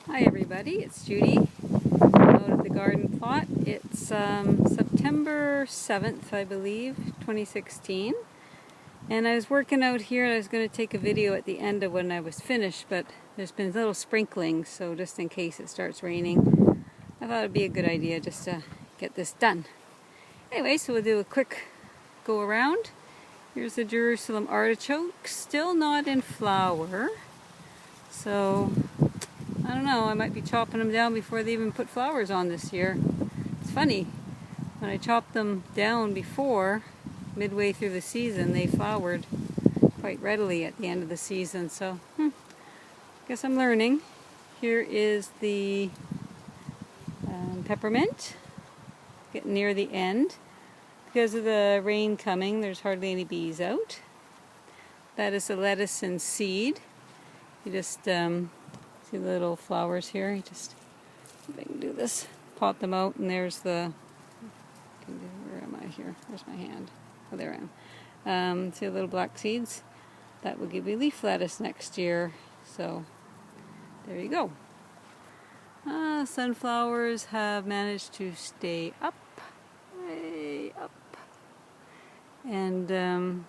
Hi everybody, it's Judy out at the garden plot. It's September 7th, I believe, 2016. And I was working out here and I was going to take a video at the end of when I was finished, but there's been little sprinklings, so just in case it starts raining, I thought it'd be a good idea just to get this done. Anyway, so we'll do a quick go around. Here's the Jerusalem artichoke, still not in flower. So I don't know, I might be chopping them down before they even put flowers on this year. It's funny, when I chopped them down before, midway through the season, they flowered quite readily at the end of the season. So, guess I'm learning. Here is the peppermint, getting near the end. Because of the rain coming, there's hardly any bees out. That is the lettuce and seed. You just see the little flowers here. You just, if I can do this, pop them out, and there's the. Where am I here? Where's my hand? Oh, there I am. See the little black seeds? That will give you leaf lettuce next year. So there you go. Sunflowers have managed to stay up, way up. And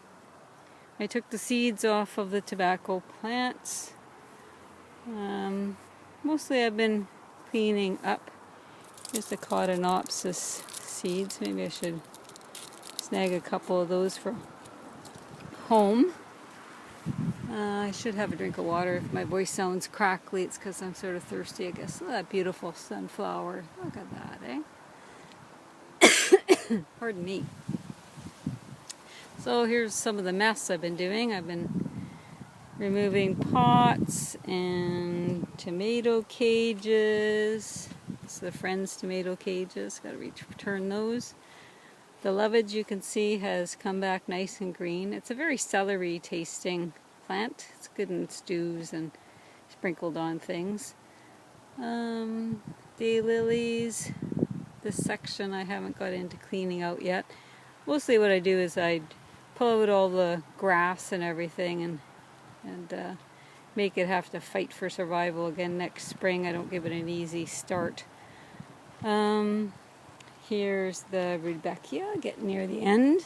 I took the seeds off of the tobacco plants. Mostly I've been cleaning up. Here's the Cotinopsis seeds. Maybe I should snag a couple of those for home. I should have a drink of water. If my voice sounds crackly, it's because I'm sort of thirsty, I guess. Look at that beautiful sunflower. Look at that, eh? Pardon me. So here's some of the mess I've been doing. I've been removing pots and tomato cages. It's the Friends tomato cages. Got to return those. The lovage, you can see, has come back nice and green. It's a very celery tasting plant. It's good in stews and sprinkled on things. Daylilies. This section I haven't got into cleaning out yet. Mostly what I do is I pull out all the grass and everything and make it have to fight for survival again next spring. I don't give it an easy start. Here's the Rudbeckia, getting near the end.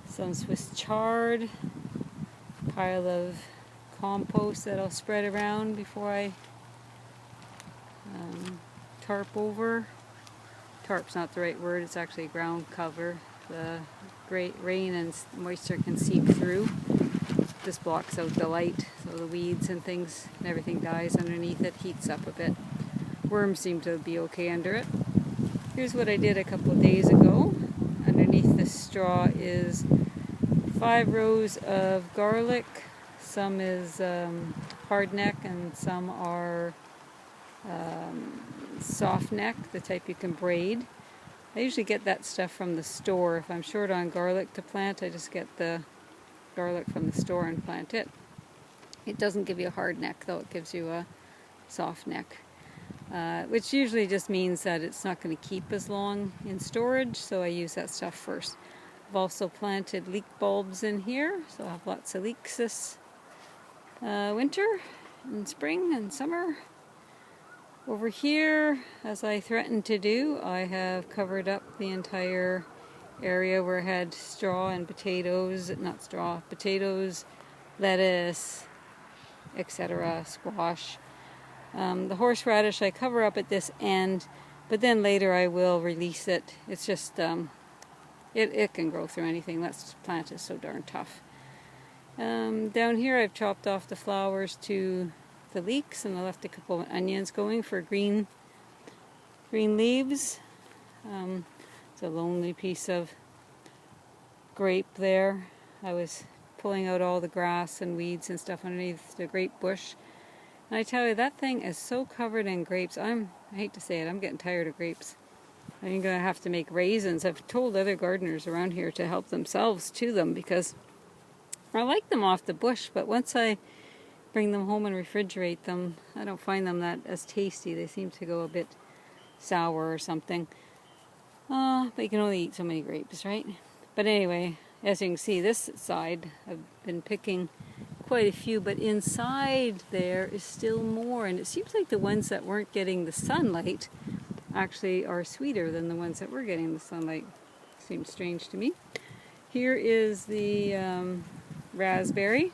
Some Swiss chard, pile of compost that I'll spread around before I tarp over. Tarp's not the right word, it's actually ground cover. The great rain and moisture can seep through. This blocks out the light, so the weeds and things and everything dies underneath it, heats up a bit. Worms seem to be okay under it. Here's what I did a couple of days ago. Underneath the straw is 5 rows of garlic. Some is hardneck and some are soft neck, the type you can braid. I usually get that stuff from the store. If I'm short on garlic to plant, I just get the garlic from the store and plant it. It doesn't give you a hard neck, though. It gives you a soft neck, which usually just means that it's not going to keep as long in storage, so I use that stuff first. I've also planted leek bulbs in here, so I'll have lots of leeks this winter and spring and summer. Over here, as I threatened to do, I have covered up the entire area where I had straw and potatoes, not straw, potatoes, lettuce, etc., squash. The horseradish I cover up at this end, but then later I will release it. It's just, it can grow through anything. That plant is so darn tough. Down here I've chopped off the flowers to the leeks, and I left a couple of onions going for green leaves. It's a lonely piece of grape there. I was pulling out all the grass and weeds and stuff underneath the grape bush. And I tell you, that thing is so covered in grapes. I hate to say it, I'm getting tired of grapes. I'm going to have to make raisins. I've told other gardeners around here to help themselves to them because I like them off the bush, but once I bring them home and refrigerate them, I don't find them that as tasty. They seem to go a bit sour or something. But you can only eat so many grapes, right? But anyway, as you can see, this side I've been picking quite a few, but inside there is still more, and it seems like the ones that weren't getting the sunlight actually are sweeter than the ones that were getting the sunlight. Seems strange to me. Here is the raspberry. You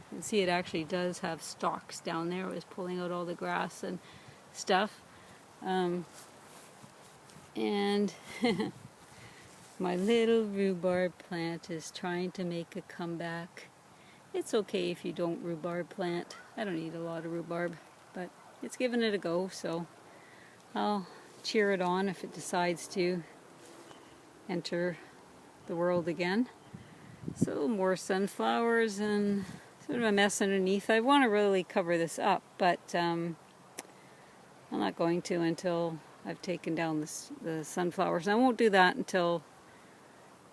can see it actually does have stalks down there. It was pulling out all the grass and stuff. And my little rhubarb plant is trying to make a comeback. It's okay if you don't rhubarb plant. I don't eat a lot of rhubarb, but it's giving it a go, so I'll cheer it on if it decides to enter the world again. So more sunflowers and sort of a mess underneath. I want to really cover this up, but I'm not going to until I've taken down the sunflowers. I won't do that until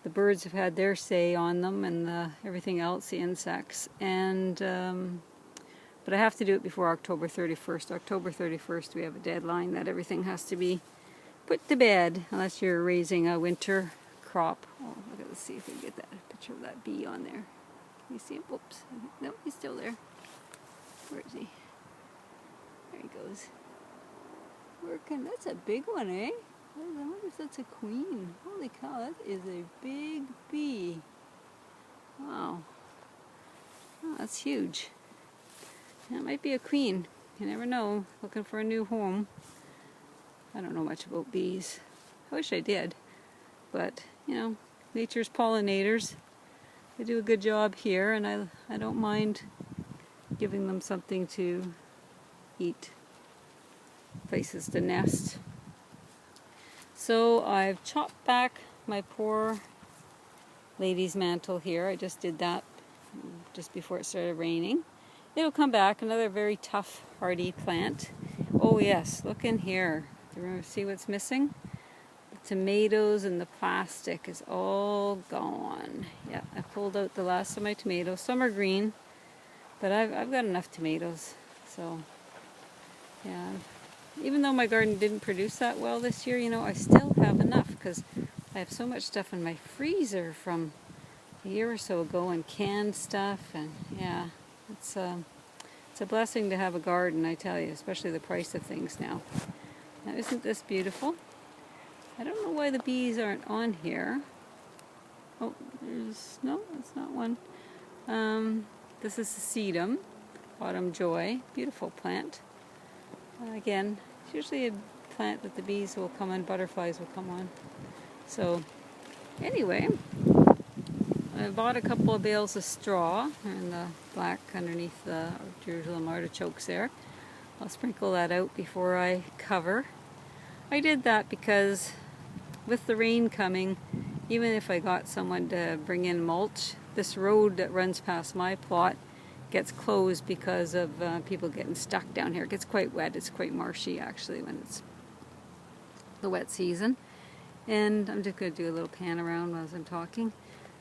the birds have had their say on them and everything else, the insects. And but I have to do it before October 31st. October 31st we have a deadline that everything has to be put to bed unless you're raising a winter crop. Oh, let's see if we can get that picture of that bee on there. Can you see him? Oops. No, he's still there. Where is he? There he goes. Working. That's a big one, eh? I wonder if that's a queen. Holy cow, that is a big bee. Wow. Oh, that's huge. That might be a queen. You never know. Looking for a new home. I don't know much about bees. I wish I did. But, you know, nature's pollinators. They do a good job here, and I don't mind giving them something to eat. Places to nest. So I've chopped back my poor lady's mantle here. I just did that just before it started raining. It'll come back, another very tough, hardy plant. Oh yes, look in here. Do you see what's missing? The tomatoes and the plastic is all gone. Yeah, I pulled out the last of my tomatoes. Some are green, but I've got enough tomatoes. So, yeah. Even though my garden didn't produce that well this year, you know, I still have enough because I have so much stuff in my freezer from a year or so ago and canned stuff, and yeah, it's a blessing to have a garden, I tell you, especially the price of things now. Now, isn't this beautiful? I don't know why the bees aren't on here. Oh, no, that's not one. This is the sedum, autumn joy, beautiful plant. Again, it's usually a plant that the bees will come on, butterflies will come on. So, anyway, I bought a couple of bales of straw and the black underneath the Jerusalem artichokes there. I'll sprinkle that out before I cover. I did that because with the rain coming, even if I got someone to bring in mulch, this road that runs past my plot gets closed because of people getting stuck down here. It gets quite wet. It's quite marshy actually when it's the wet season. And I'm just going to do a little pan around as I'm talking.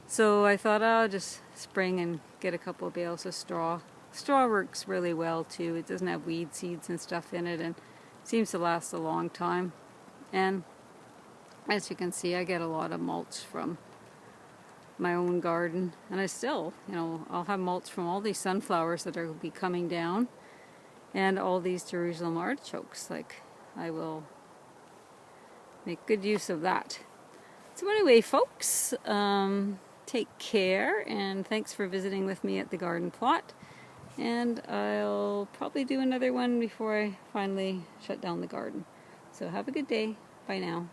So I thought I'll just spring and get a couple of bales of straw. Straw works really well too. It doesn't have weed seeds and stuff in it and seems to last a long time. And as you can see, I get a lot of mulch from my own garden, and I still, you know, I'll have mulch from all these sunflowers that will be coming down and all these Jerusalem artichokes. Like, I will make good use of that. So anyway, folks, take care, and thanks for visiting with me at the garden plot, and I'll probably do another one before I finally shut down the garden. So have a good day. Bye now.